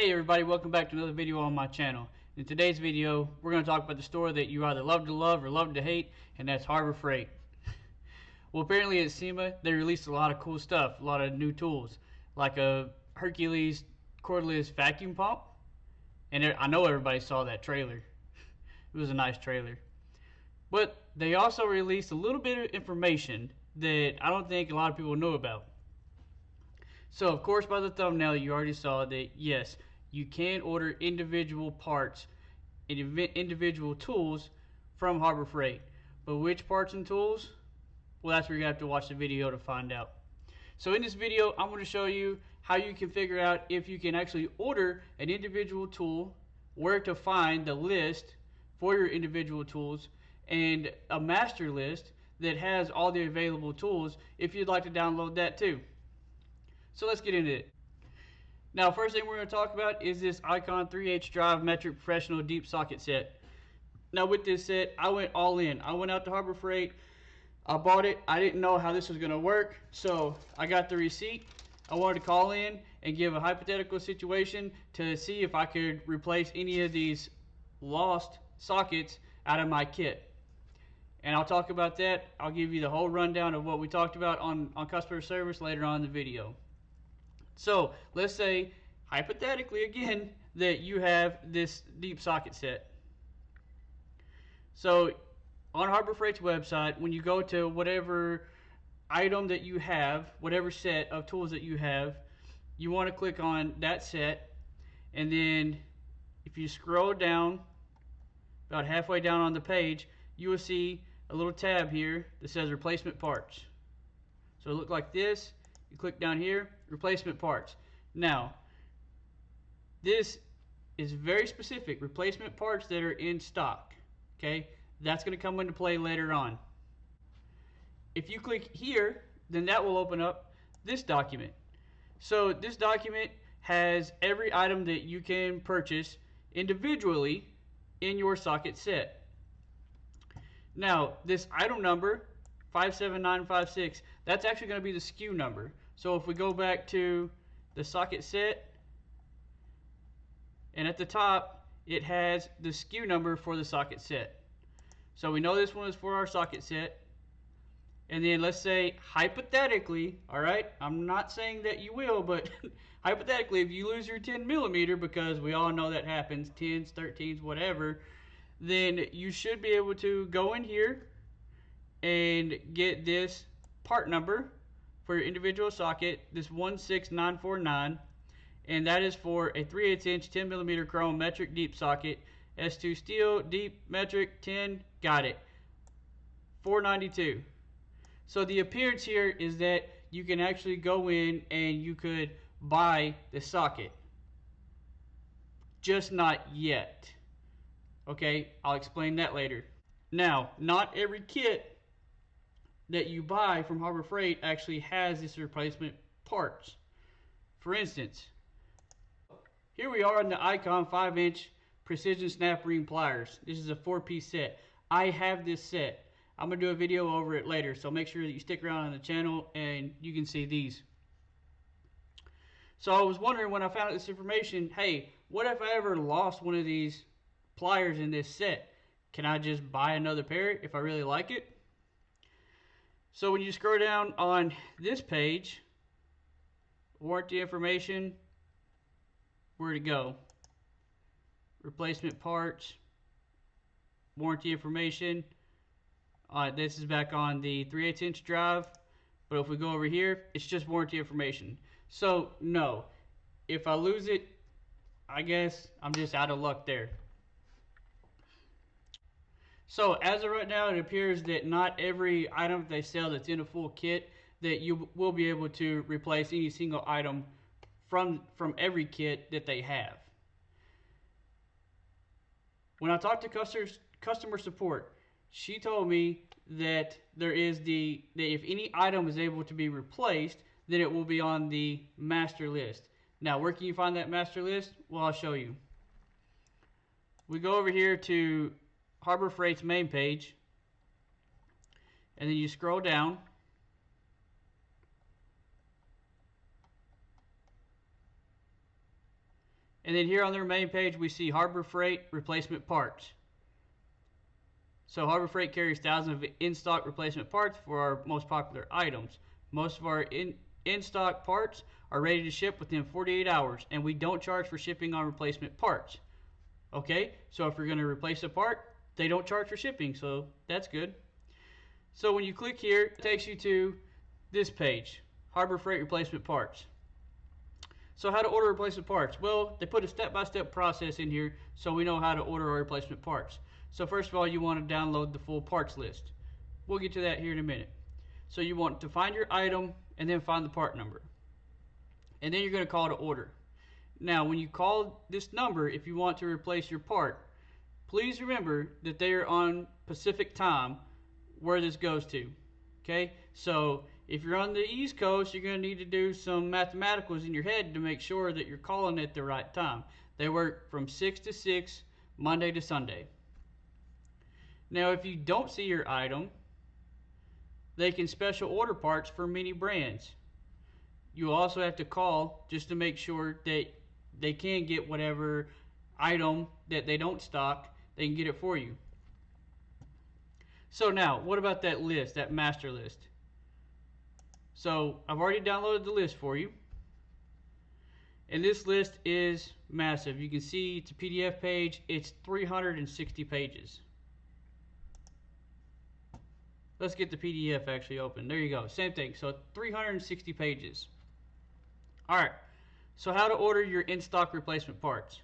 Hey everybody, welcome back to another video on my channel. In today's video, we're going to talk about the store that you either love to love or love to hate, and that's Harbor Freight. Well, apparently at SEMA, they released a lot of cool stuff, a lot of new tools, like a Hercules cordless vacuum pump. And I know everybody saw that trailer. It was a nice trailer. But they also released a little bit of information that I don't think a lot of people know about. So, of course, by the thumbnail, you already saw that, yes, you can order individual parts and individual tools from Harbor Freight. But which parts and tools? Well, that's where you're going to have to watch the video to find out. So in this video, I'm going to show you how you can figure out if you can actually order an individual tool, where to find the list for your individual tools, and a master list that has all the available tools if you'd like to download that too. So let's get into it. Now, first thing we're going to talk about is this Icon 3H Drive Metric Professional Deep Socket Set. Now with this set, I went all in. I went out to Harbor Freight, I bought it. I didn't know how this was going to work, so I got the receipt. I wanted to call in and give a hypothetical situation to see if I could replace any of these lost sockets out of my kit. And I'll talk about that. I'll give you the whole rundown of what we talked about on customer service later on in the video. So let's say, hypothetically again, that you have this deep socket set. So on Harbor Freight's website, when you go to whatever item that you have, whatever set of tools that you have, you want to click on that set, and then if you scroll down about halfway down on the page, you will see a little tab here that says replacement parts. So it looks like this. You click down here, replacement parts. Now, this is very specific, replacement parts that are in stock. Okay, that's going to come into play later on. If you click here, then that will open up this document. So this document has every item that you can purchase individually in your socket set. Now, this item number 57956, that's actually going to be the SKU number. So if we go back to the socket set, and at the top it has the SKU number for the socket set. So we know this one is for our socket set. And then let's say hypothetically, all right, I'm not saying that you will, but hypothetically, if you lose your 10 millimeter, because we all know that happens, 10s, 13s, whatever, then you should be able to go in here and get this part number for your individual socket, this 16949, and that is for a 3/8 inch 10 millimeter chrome metric deep socket, S2 steel, deep, metric, 10, got it, $492. So the appearance here is that you can actually go in and you could buy the socket, just not yet. Okay, I'll explain that later. Now, not every kit that you buy from Harbor Freight actually has this replacement parts. For instance, here we are on the Icon 5-inch precision snap ring pliers. This is a 4-piece set. I have this set. I'm going to do a video over it later, so make sure that you stick around on the channel and you can see these. So I was wondering when I found out this information, hey, what if I ever lost one of these pliers in this set? Can I just buy another pair if I really like it? So when you scroll down on this page, warranty information, where to go? Replacement parts, warranty information. This is back on the 3/8 inch drive, but if we go over here, it's just warranty information. So no, if I lose it, I guess I'm just out of luck there. So as of right now, it appears that not every item they sell that's in a full kit that you will be able to replace any single item from every kit that they have. When I talked to customer support, she told me that that if any item is able to be replaced, then it will be on the master list. Now, where can you find that master list? Well, I'll show you. We go over here to Harbor Freight's main page, and then you scroll down, And then here on their main page, we see Harbor Freight replacement parts. So Harbor Freight carries thousands of in-stock replacement parts for our most popular items. Most of our in-stock parts are ready to ship within 48 hours, and we don't charge for shipping on replacement parts. Okay, so if you're going to replace a part, they don't charge for shipping, so that's good. So when you click here, it takes you to this page, Harbor Freight replacement parts. So how to order replacement parts? Well, they put a step-by-step process in here so we know how to order our replacement parts. So first of all, you want to download the full parts list. We'll get to that here in a minute. So you want to find your item and then find the part number. And then you're going to call to order. Now, when you call this number, if you want to replace your part, please remember that they are on Pacific time where this goes to. Okay? So if you're on the East Coast, you're going to need to do some mathematicals in your head to make sure that you're calling at the right time. They work from 6 to 6, Monday to Sunday. Now, if you don't see your item, they can special order parts for many brands. You also have to call just to make sure that they can get whatever item that they don't stock, they can get it for you. So now, what about that list, that master list? So I've already downloaded the list for you. And this list is massive. You can see it's a PDF page. It's 360 pages. Let's get the PDF actually open. There you go. Same thing. So 360 pages. Alright. So how to order your in-stock replacement parts.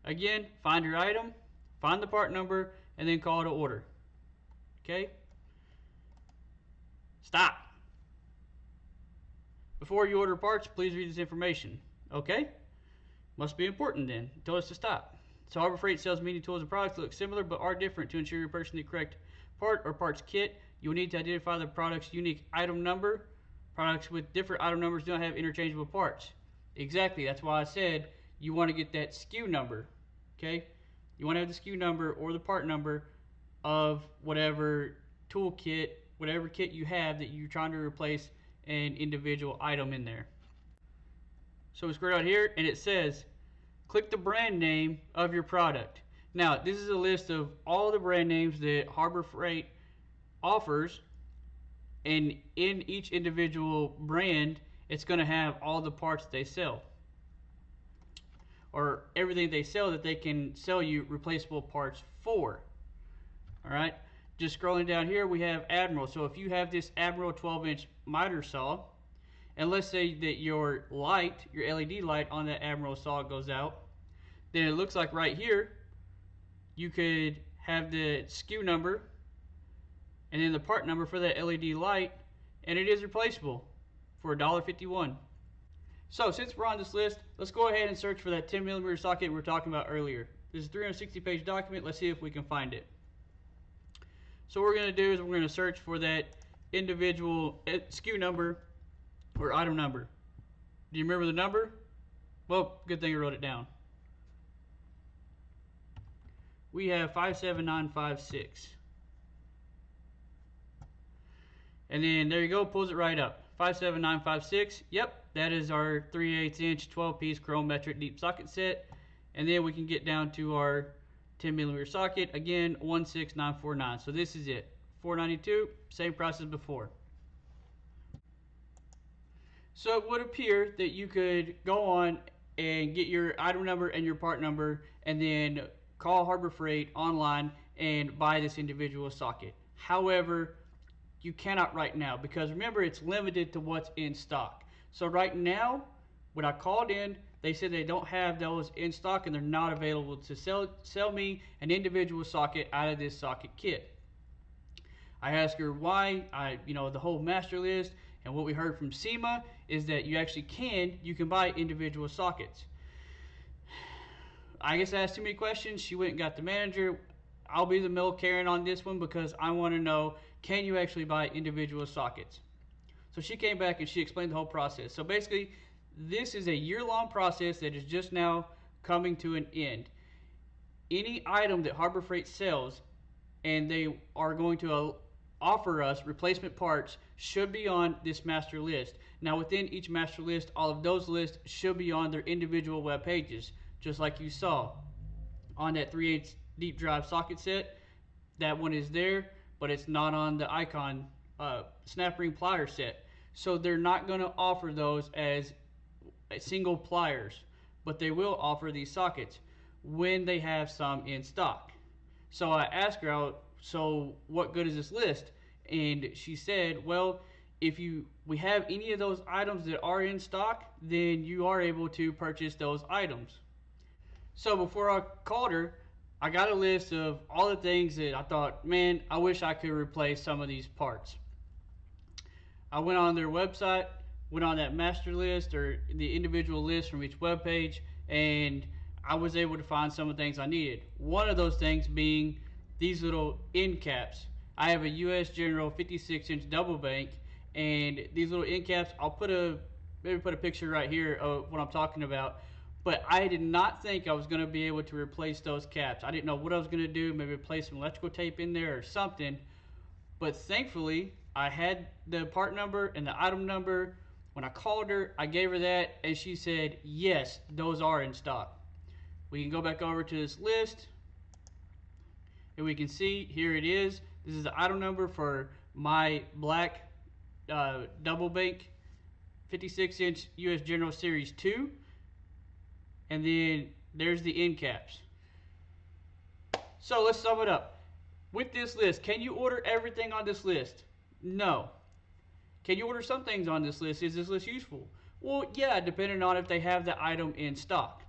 Again, find your item, find the part number, and then call to order. Okay? Stop. Before you order parts, please read this information. Okay? Must be important then. It told us to stop. So Harbor Freight sells many tools and products that look similar but are different. To ensure you're purchasing the correct part or parts kit, you will need to identify the product's unique item number. Products with different item numbers do not have interchangeable parts. Exactly, that's why I said you want to get that SKU number. Okay? You want to have the SKU number or the part number of whatever tool kit, whatever kit you have that you're trying to replace an individual item in there. So we scroll out here and it says, click the brand name of your product. Now, this is a list of all the brand names that Harbor Freight offers, and in each individual brand, it's going to have all the parts they sell, or everything they sell that they can sell you replaceable parts for. Alright, just scrolling down here, we have Admiral. So if you have this Admiral 12-inch miter saw, and let's say that your light, your LED light on that Admiral saw goes out, then it looks like right here, you could have the SKU number and then the part number for that LED light, and it is replaceable for $1.51. So since we're on this list, let's go ahead and search for that 10mm socket we were talking about earlier. This is a 360-page document. Let's see if we can find it. So what we're going to do is we're going to search for that individual SKU number or item number. Do you remember the number? Well, good thing I wrote it down. We have 57956. And then there you go, pulls it right up. 57956. Yep, that is our 3/8 inch 12-piece chrome metric deep socket set. And then we can get down to our 10mm socket. Again, 16949. So this is it. $492, same price as before. So it would appear that you could go on and get your item number and your part number and then call Harbor Freight online and buy this individual socket. However, you cannot right now because remember, it's limited to what's in stock. So right now, when I called in, they said they don't have those in stock and they're not available to sell me an individual socket out of this socket kit. I asked her why, the whole master list, and what we heard from SEMA is that you actually you can buy individual sockets. I guess I asked too many questions. She went and got the manager. I'll be the mill Karen on this one because I want to know, can you actually buy individual sockets? So she came back and she explained the whole process. So basically, this is a year-long process that is just now coming to an end. Any item that Harbor Freight sells and they are going to offer us replacement parts should be on this master list. Now within each master list, all of those lists should be on their individual web pages, just like you saw on that 3/8 deep drive socket set. That one is there, but it's not on the Icon snap ring plier set. So they're not going to offer those as single pliers, but they will offer these sockets when they have some in stock. So I asked her, so what good is this list? And she said, well, if we have any of those items that are in stock, then you are able to purchase those items. So before I called her, I got a list of all the things that I thought, man, I wish I could replace some of these parts. I went on their website, went on that master list or the individual list from each web page, and I was able to find some of the things I needed. One of those things being these little end caps. I have a US General 56-inch double bank, and these little end caps, I'll maybe put a picture right here of what I'm talking about. But I did not think I was going to be able to replace those caps. I didn't know what I was going to do, maybe place some electrical tape in there or something. But thankfully, I had the part number and the item number. When I called her, I gave her that, and she said, yes, those are in stock. We can go back over to this list, and we can see here it is. This is the item number for my black double bank 56-inch US General Series 2. And then there's the end caps. So let's sum it up. With this list, can you order everything on this list? No. Can you order some things on this list? Is this list useful? Well, yeah, depending on if they have the item in stock.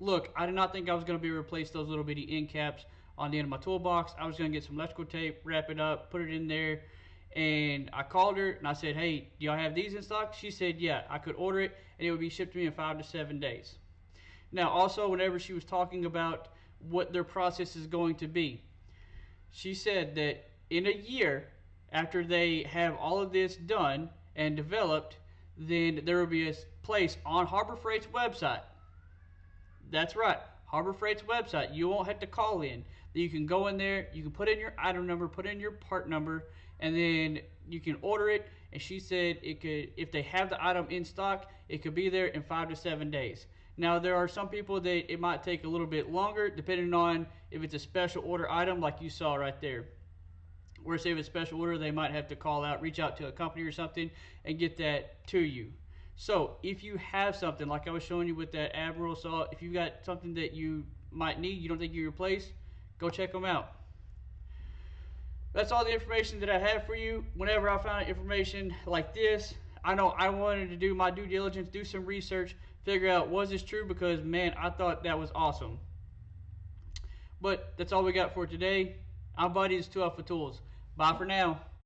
Look, I did not think I was going to be able to replace those little bitty end caps on the end of my toolbox. I was going to get some electrical tape, wrap it up, put it in there. And I called her and I said, hey, do y'all have these in stock? She said, yeah, I could order it and it would be shipped to me in 5 to 7 days. Now, also, whenever she was talking about what their process is going to be, she said that in a year, after they have all of this done and developed, then there will be a place on Harbor Freight's website. That's right, Harbor Freight's website. You won't have to call in. You can go in there, you can put in your item number, put in your part number, and then you can order it. And she said it could, if they have the item in stock, it could be there in 5 to 7 days. Now, there are some people that it might take a little bit longer, depending on if it's a special order item like you saw right there. Or say if it's a special order, they might have to call out, reach out to a company or something, and get that to you. So, if you have something, like I was showing you with that Admiral saw, if you've got something that you might need, you don't think you replace, go check them out. That's all the information that I have for you. Whenever I find information like this, I know I wanted to do my due diligence, do some research, figure out was this true, because man, I thought that was awesome. But that's all we got for today. I'm Buddy, this is 2 Alpha Tools. Bye for now.